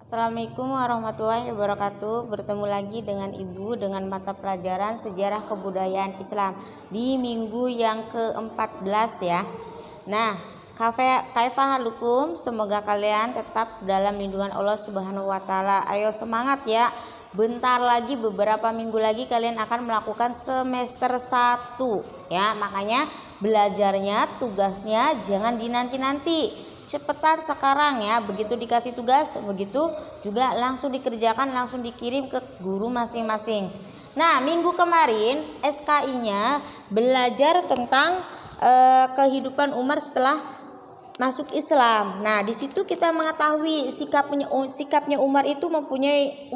Assalamualaikum warahmatullahi wabarakatuh. Bertemu lagi dengan Ibu dengan mata pelajaran Sejarah Kebudayaan Islam di minggu yang ke-14 ya. Nah, kaifa halukum? Semoga kalian tetap dalam lindungan Allah Subhanahu wa taala. Ayo semangat ya. Bentar lagi, beberapa minggu lagi kalian akan melakukan semester 1 ya. Makanya belajarnya, tugasnya jangan dinanti-nanti. Cepetan sekarang ya, begitu dikasih tugas, begitu juga langsung dikerjakan, langsung dikirim ke guru masing-masing. Nah, minggu kemarin SKI-nya belajar tentang kehidupan Umar setelah masuk Islam. Nah, di situ kita mengetahui sikapnya Umar itu mempunyai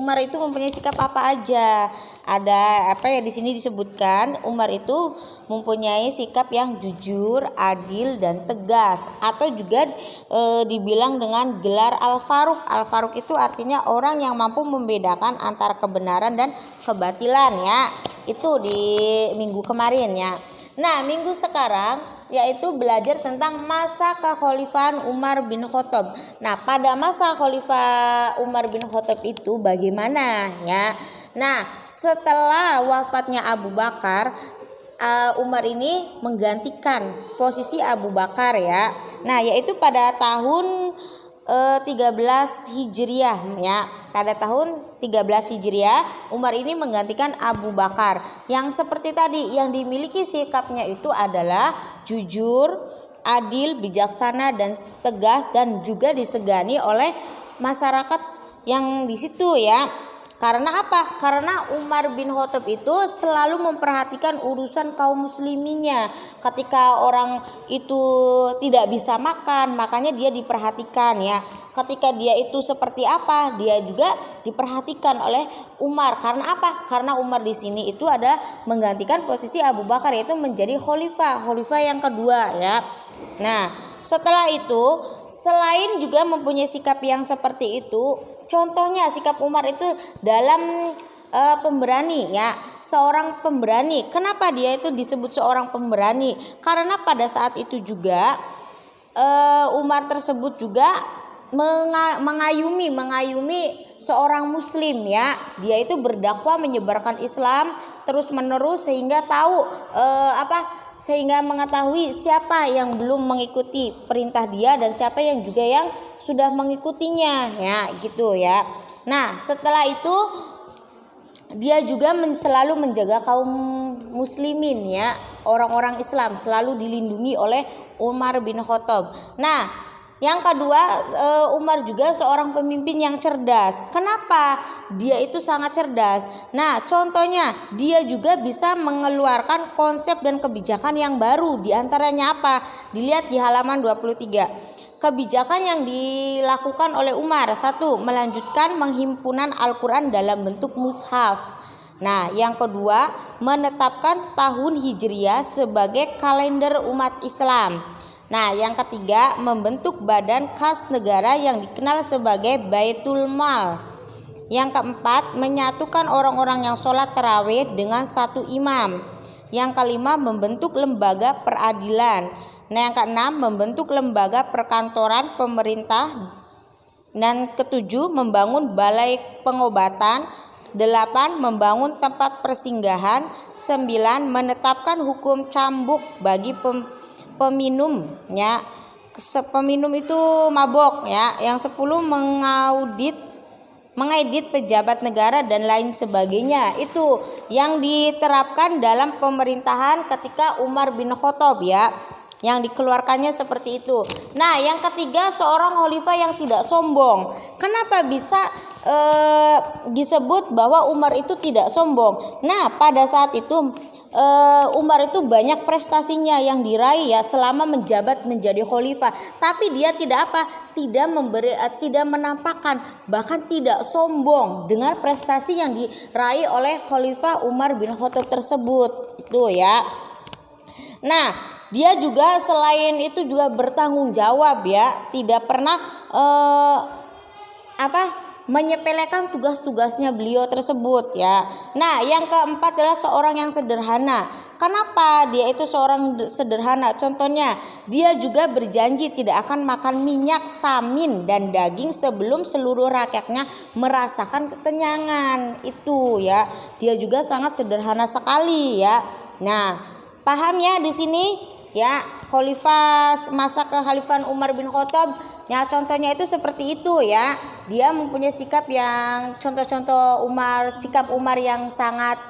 sikap apa aja. Ada apa ya di sini disebutkan, Umar itu mempunyai sikap yang jujur, adil dan tegas, atau juga dibilang dengan gelar Al-Faruq. Al-Faruq itu artinya orang yang mampu membedakan antara kebenaran dan kebatilan ya. Itu di minggu kemarin ya. Nah, minggu sekarang yaitu belajar tentang masa kekhalifahan Umar bin Khattab. Nah, pada masa Khalifah Umar bin Khattab itu bagaimana ya? Nah, setelah wafatnya Abu Bakar, Umar ini menggantikan posisi Abu Bakar ya. Nah, yaitu pada tahun 13 Hijriah ya. Pada tahun 13 Hijriah Umar ini menggantikan Abu Bakar yang seperti tadi, yang dimiliki sikapnya itu adalah jujur, adil, bijaksana dan tegas, dan juga disegani oleh masyarakat yang di situ ya. Karena apa? Karena Umar bin Khattab itu selalu memperhatikan urusan kaum musliminya. Ketika orang itu tidak bisa makan, makanya dia diperhatikan ya. Ketika dia itu seperti apa, dia juga diperhatikan oleh Umar. Karena apa? Karena Umar di sini itu ada menggantikan posisi Abu Bakar, yaitu menjadi khalifah yang kedua ya. Nah, setelah itu selain juga mempunyai sikap yang seperti itu, contohnya sikap Umar itu dalam pemberani ya, seorang pemberani. Kenapa dia itu disebut seorang pemberani? Karena pada saat itu juga Umar tersebut juga mengayumi seorang muslim ya. Dia itu berdakwah menyebarkan Islam terus menerus sehingga tahu sehingga mengetahui siapa yang belum mengikuti perintah dia dan siapa yang juga yang sudah mengikutinya ya, gitu ya. Nah, setelah itu dia juga selalu menjaga kaum muslimin ya, orang-orang Islam selalu dilindungi oleh Umar bin Khattab. Nah, yang kedua, Umar juga seorang pemimpin yang cerdas. Kenapa? Dia itu sangat cerdas. Nah, contohnya dia juga bisa mengeluarkan konsep dan kebijakan yang baru. Di antaranya apa? Dilihat di halaman 23. Kebijakan yang dilakukan oleh Umar: 1. Melanjutkan menghimpunan Al-Quran dalam bentuk mushaf. Nah, yang kedua, menetapkan tahun Hijriah sebagai kalender umat Islam. Nah, yang ketiga, membentuk badan kas negara yang dikenal sebagai Baitul Mal. Yang keempat, menyatukan orang-orang yang sholat tarawih dengan satu imam. Yang kelima, membentuk lembaga peradilan. Nah, yang keenam, membentuk lembaga perkantoran pemerintah. Dan ketujuh, membangun balai pengobatan. 8. Membangun tempat persinggahan. 9. Menetapkan hukum cambuk bagi peminum ya. Peminum itu mabok ya. Yang 10, mengedit pejabat negara dan lain sebagainya. Itu yang diterapkan dalam pemerintahan ketika Umar bin Khattab ya, yang dikeluarkannya seperti itu. Nah, yang ketiga, seorang khalifah yang tidak sombong. Kenapa bisa disebut bahwa Umar itu tidak sombong? Nah, pada saat itu Umar itu banyak prestasinya yang diraih ya selama menjabat menjadi khalifah, tapi dia tidak tidak menampakkan, bahkan tidak sombong dengan prestasi yang diraih oleh khalifah Umar bin Khattab tersebut itu ya. Nah, dia juga selain itu juga bertanggung jawab ya, tidak pernah menyepelekan tugas-tugasnya beliau tersebut ya. Nah, yang keempat adalah seorang yang sederhana. Kenapa dia itu seorang sederhana? Contohnya, dia juga berjanji tidak akan makan minyak, samin dan daging sebelum seluruh rakyatnya merasakan kekenyangan. Itu ya. Dia juga sangat sederhana sekali ya. Nah, paham ya di sini ya, khalifah masa kekhalifahan Umar bin Khattab. Ya, contohnya itu seperti itu ya. Dia mempunyai sikap yang contoh-contoh sikap Umar yang sangat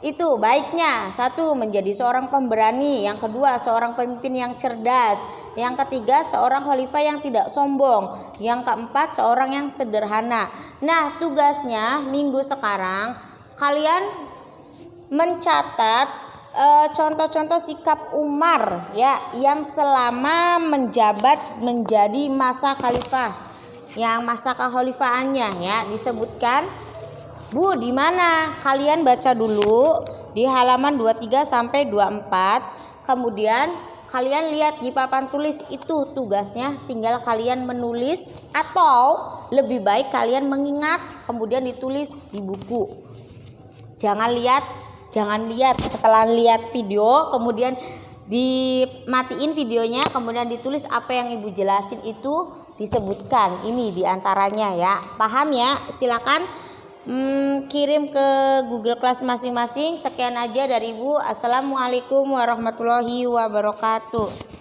itu baiknya. Satu, menjadi seorang pemberani. Yang kedua, seorang pemimpin yang cerdas. Yang ketiga, seorang khalifah yang tidak sombong. Yang keempat, seorang yang sederhana. Nah, tugasnya minggu sekarang kalian mencatat contoh-contoh sikap Umar ya yang selama menjabat menjadi masa khalifah, yang masa kekhalifahannya ya disebutkan. Bu, di mana? Kalian baca dulu di halaman 23 sampai 24. Kemudian kalian lihat di papan tulis itu tugasnya, tinggal kalian menulis atau lebih baik kalian mengingat kemudian ditulis di buku. Jangan lihat setelah lihat video kemudian dimatiin videonya kemudian ditulis apa yang ibu jelasin itu disebutkan. Ini diantaranya ya. Paham ya? Silakan kirim ke Google Class masing-masing. Sekian aja dari ibu. Assalamualaikum warahmatullahi wabarakatuh.